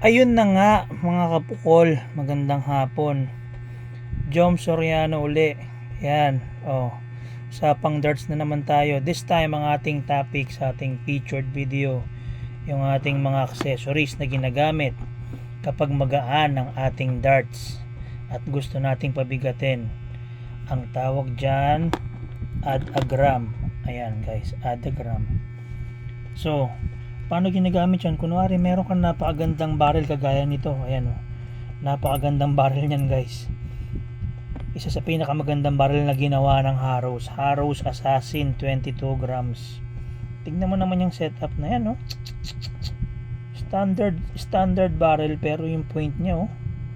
Ayun na nga mga kapukol, magandang hapon. Jom Soriano uli. Yan, sapang darts na naman tayo. This time ang ating topic sa ating featured video, yung ating mga accessories na ginagamit kapag magaan ang ating darts at gusto nating pabigatin. Ang tawag dyan, add a gram. Ayan guys, add a gram. So, paano ginagamit yan? Kunwari meron kang napakagandang barrel kagaya nito. Ayan o, napakagandang barrel nyan guys. Isa sa pinakamagandang barrel na ginawa ng Harrows Assassin 22 grams. Tignan mo naman yung setup na yan o. Standard barrel, pero yung point nya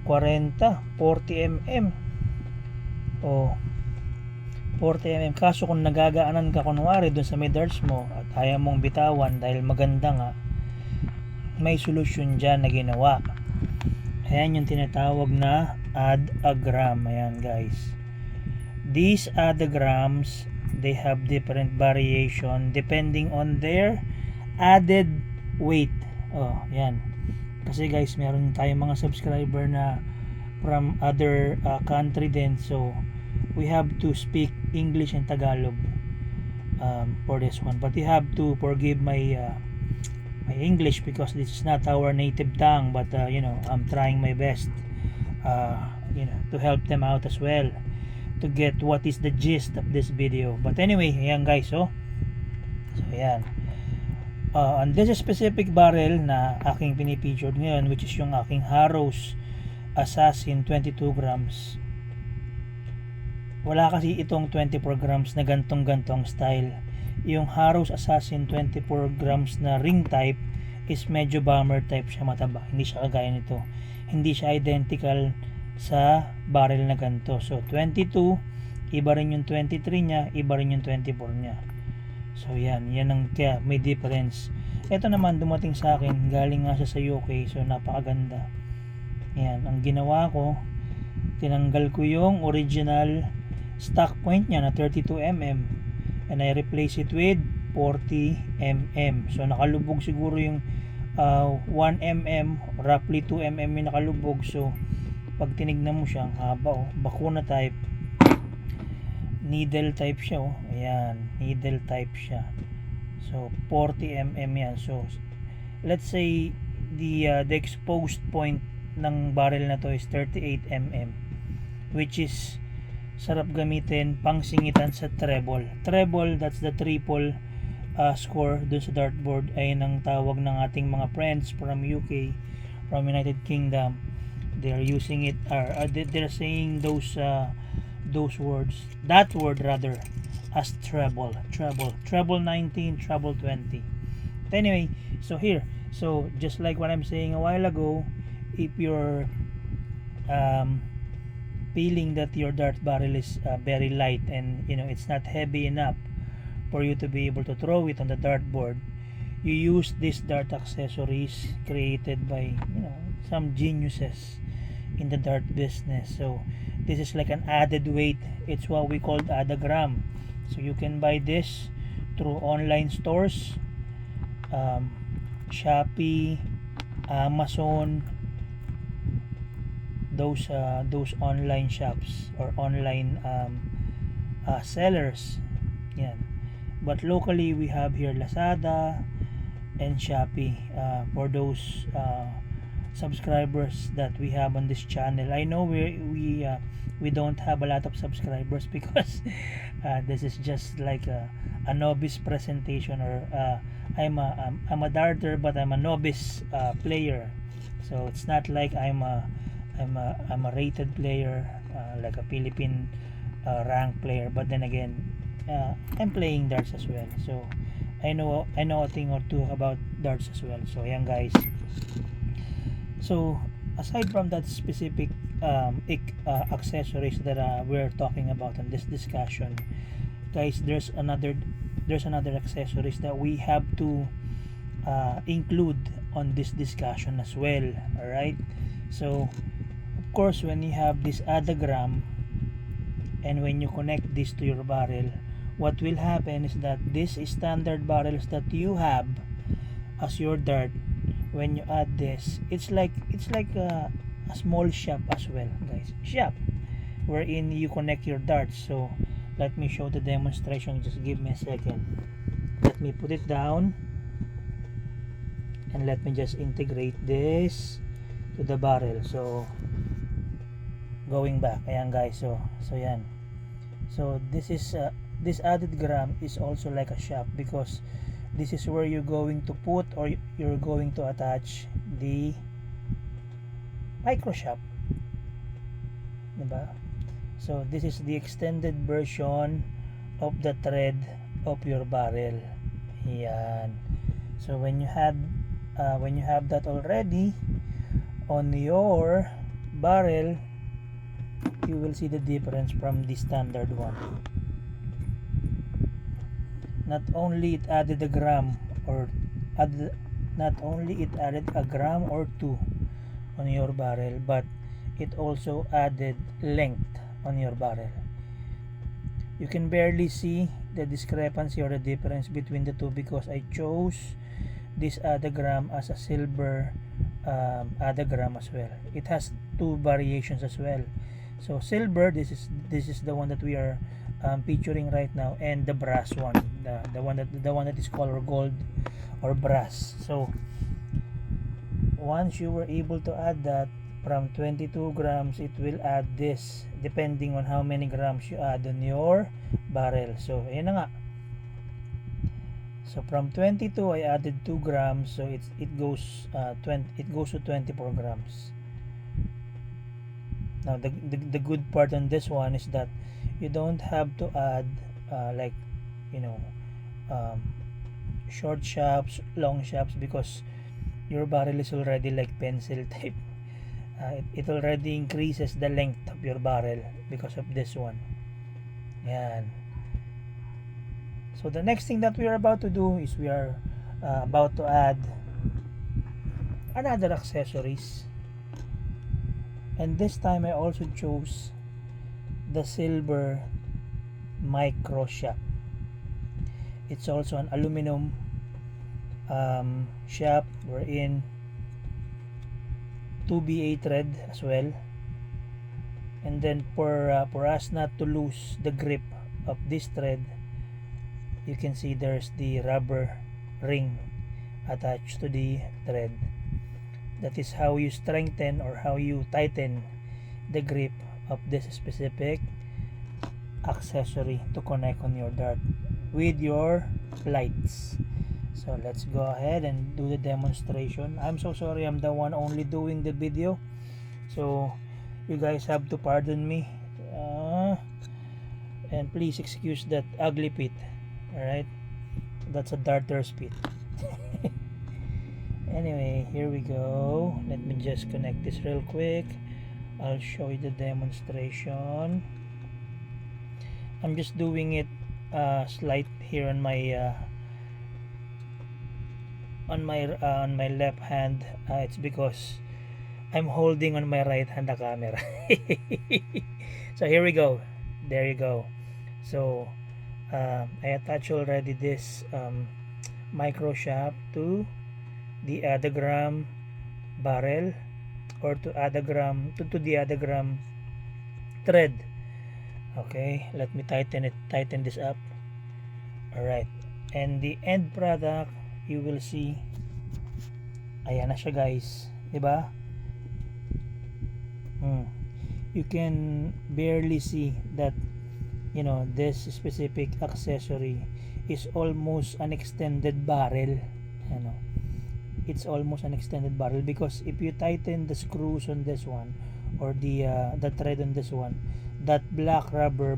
40 mm. 40 mm. Kaso kung nagagaanan ka kunwari dun sa may darts mo at ayaw mong bitawan dahil maganda nga, may solusyon dyan na ginawa. Ayan yung tinatawag na add a gram. Ayan guys, these add a grams, they have different variation depending on their added weight. Yan. Kasi guys, meron tayong mga subscriber na from other country din, so we have to speak English and Tagalog for this one, but you have to forgive my my English because this is not our native tongue, but I'm trying my best to help them out as well to get what is the gist of this video. But anyway, ayan guys, so ayan, on this specific barrel na aking pinipicture ngayon, which is yung aking Harrows Assassin 22 grams, wala kasi itong 24 grams na gantong style. Yung Harrows Assassin 24 grams na ring type is medyo bomber type siya, mataba. Hindi siya kagaya nito. Hindi siya identical sa barrel na ganito. So 22, iba rin yung 23 nya, iba rin yung 24 nya. So yan ang kaya may difference. Ito naman dumating sa akin, galing nga siya sa UK, so napakaganda. Yan, ang ginawa ko, tinanggal ko yung original stock point niya na 32 mm and I replace it with 40 mm. So nakalubog siguro yung 1 mm, roughly 2 mm yung nakalubog. So pag tinignan mo siya, ang haba bakuna type, needle type siya ayan, needle type siya. So 40 mm yan. So let's say the exposed point ng barrel na to is 38 mm, which is sarap gamitin pang singitan sa treble. That's the triple score dun sa dartboard. Ay ang tawag ng ating mga friends from UK, from United Kingdom. They're using it, they're saying those words, that word rather, as treble 19, treble 20. But anyway, so here, so just like what I'm saying a while ago, if you're feeling that your dart barrel is very light and it's not heavy enough for you to be able to throw it on the dartboard, you use these dart accessories created by some geniuses in the dart business. So this is like an added weight. It's what we call add a gram. So you can buy this through online stores, Shopee, Amazon, those online shops or online sellers. Yan. But locally we have here Lazada and Shopee for those subscribers that we have on this channel. I know we don't have a lot of subscribers because this is just like a novice presentation, or I'm a darter, but I'm a novice player. So it's not like I'm a rated player, like a Philippine rank player, but then again, I'm playing darts as well, so I know a thing or two about darts as well. So ayan guys, so aside from that specific accessories that we're talking about in this discussion, guys, there's another accessories that we have to include on this discussion as well. Alright, so of course, when you have this add a gram and when you connect this to your barrel, what will happen is that these standard barrels that you have as your dart, when you add this, it's like a small shop as well, guys. Shop wherein you connect your darts. So let me show the demonstration. Just give me a second. Let me put it down, and let me just integrate this to the barrel. So going back, ayan guys, so yan. So this is this added gram is also like a shop, because this is where you're going to put, or you're going to attach the micro shop, diba? So this is the extended version of the thread of your barrel. Yan. So when you have that already on your barrel, you will see the difference from the standard one. Not only it added a gram or two on your barrel, but it also added length on your barrel. You can barely see the discrepancy or the difference between the two, because I chose this adagram as a silver adagram as well. It has two variations as well. So silver, this is the one that we are featuring right now, and the brass one, the one that is color gold or brass. So once you were able to add that from 22 grams, it will add this depending on how many grams you add on your barrel. So ayan na nga. So from 22 I added 2 grams, so it goes to 24 grams. Now the good part on this one is that you don't have to add like, you know, short shafts, long shafts, because your barrel is already like pencil type. It already increases the length of your barrel because of this one. Yan. So the next thing that we are about to do is we are about to add another accessories, and this time I also chose the silver micro shaft. It's also an aluminum shaft wherein 2BA thread as well, and then for us not to lose the grip of this thread, you can see there's the rubber ring attached to the thread. That is how you strengthen or how you tighten the grip of this specific accessory to connect on your dart with your lights. So let's go ahead and do the demonstration. I'm so sorry, I'm the one only doing the video, so you guys have to pardon me, and please excuse that ugly pit. Alright, that's a darter's pit. Anyway, here we go. Let me just connect this real quick. I'll show you the demonstration. I'm just doing it slight here on my left hand. It's because I'm holding on my right hand the camera. So here we go. There you go. So I attach already this micro shaft to the adagram barrel, or to adagram to the adagram thread. Okay, let me tighten this up. Alright, and the end product, you will see, ayan na siya guys, diba? You can barely see that, you know, this specific accessory is almost an extended barrel. You know, it's almost an extended barrel, because if you tighten the screws on this one, or the thread on this one, that black rubber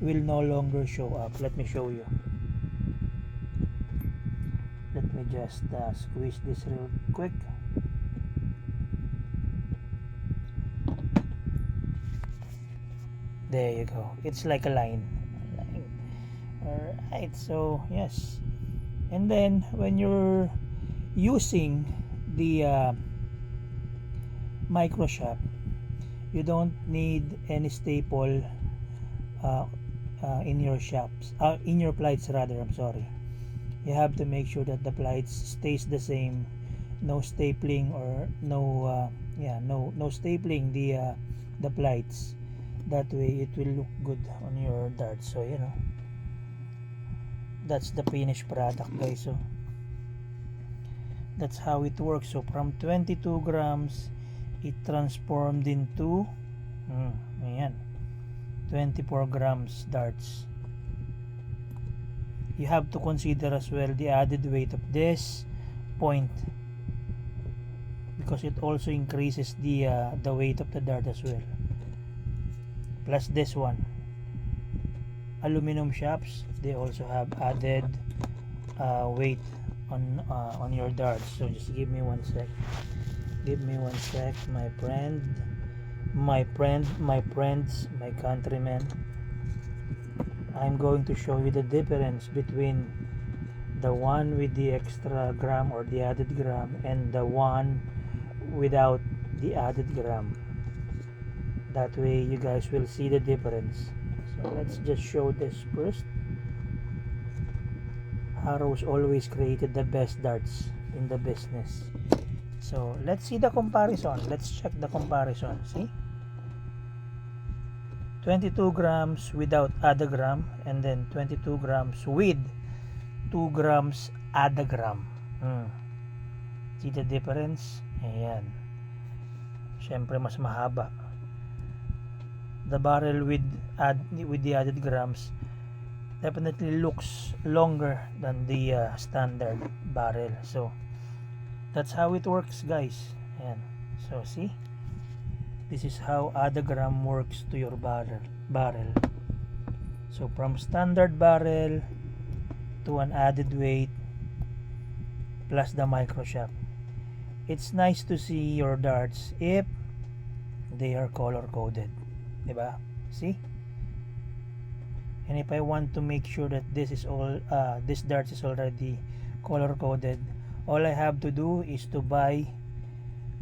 will no longer show up. Let me show you. Let me just squeeze this real quick. There you go. It's like a line. Alright, so yes. And then when you're using the micro shaft, you don't need any staple in your shafts, in your plights rather, I'm sorry. you have to make sure that the plights stays the same, no stapling or no stapling the plights. That way it will look good on your darts. So that's the finished product, guys. So that's how it works. So from 22 grams it transformed into 24 grams darts. You have to consider as well the added weight of this point, because it also increases the weight of the dart as well. Plus this one, aluminum shafts, they also have added weight on your darts. So just give me one sec, my friends, my countrymen. I'm going to show you the difference between the one with the extra gram or the added gram and the one without the added gram. That way you guys will see the difference. So let's just show this first. Harrows always created the best darts in the business. So let's see the comparison. Let's check the comparison. See, 22 grams without added gram, and then 22 grams with 2 grams added gram. See the difference? Ayan. Syempre mas mahaba. The barrel with the added grams definitely looks longer than the standard barrel. So that's how it works, guys. Ayan. So see, this is how added gram works to your barrel. So from standard barrel to an added weight plus the micro shaft. It's nice to see your darts if they are color coded, diba? See? And if I want to make sure that this darts is already color coded, all I have to do is to buy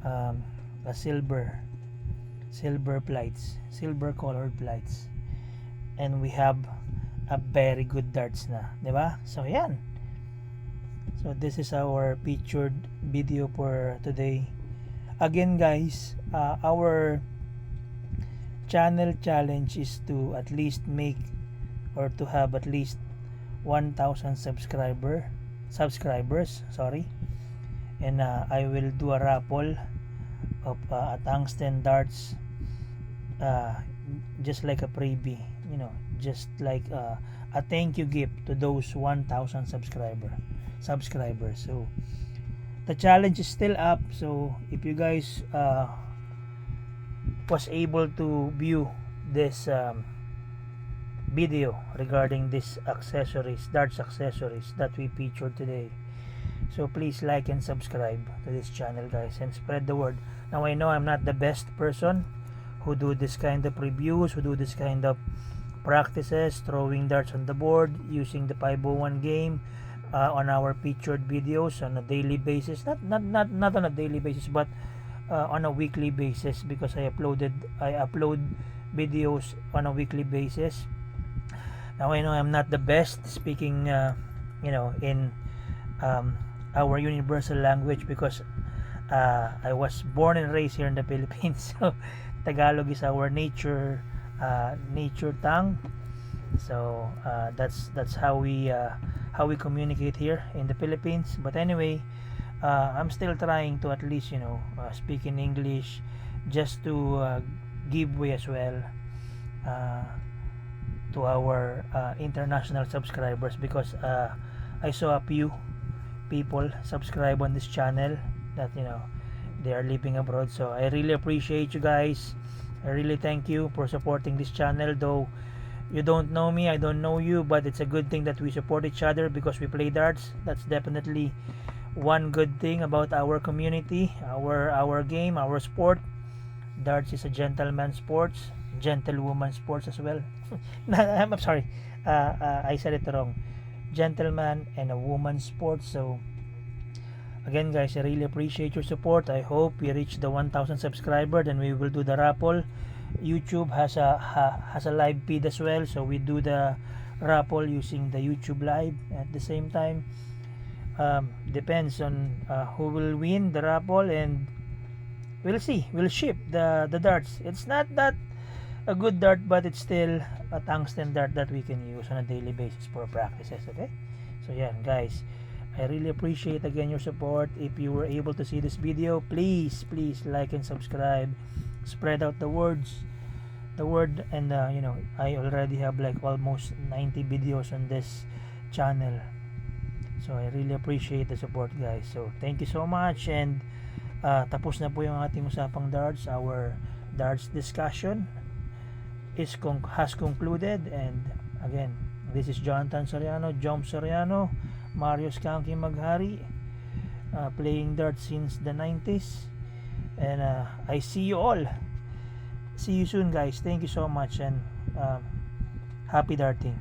a silver colored plights, and we have a very good darts na, diba? So yan. So this is our featured video for today. Again, guys, our channel challenge is to at least make or to have at least 1,000 subscribers, and I will do a raffle of a tungsten darts, just like a freebie, just like a thank you gift to those 1,000 subscribers. So the challenge is still up. So if you guys was able to view this video regarding this darts accessories that we featured today, so please like and subscribe to this channel, guys, and spread the word. Now I know I'm not the best person who do this kind of reviews, who do this kind of practices, throwing darts on the board using the 501 game on our featured videos on a daily basis, not on a daily basis, but on a weekly basis, because I upload videos on a weekly basis. Now I know I'm not the best speaking in our universal language, because I was born and raised here in the Philippines. So Tagalog is our nature tongue. So that's how we communicate here in the Philippines. But anyway, I'm still trying to at least speak in English, just to give way as well to our international subscribers, because I saw a few people subscribe on this channel that they are living abroad. So I really appreciate you guys. I really thank you for supporting this channel. Though you don't know me, I don't know you, but it's a good thing that we support each other because we play darts. That's definitely one good thing about our community, our game, our sport. Darts is a gentleman sports, gentlewoman sports as well. I'm sorry, I said it wrong. Gentleman and a woman sport. So again, guys, I really appreciate your support. I hope we reach the 1,000 subscriber, then we will do the raffle. YouTube has a live feed as well, so we do the raffle using the YouTube live. At the same time, Depends on who will win the raffle, and we'll see. We'll ship the darts. It's not that a good dart, but it's still a tungsten dart that we can use on a daily basis for practices. Okay, so yeah, guys, I really appreciate again your support. If you were able to see this video, please like and subscribe, spread out the word, and I already have like almost 90 videos on this channel, so I really appreciate the support, guys. So thank you so much, and tapos na po yung ating usapang darts. Our darts discussion has concluded, and again, this is Jonathan Soriano, Jom Soriano, Mario Skanky Maghari, playing darts since the 90s, and I see you all. See you soon, guys. Thank you so much, and happy darting.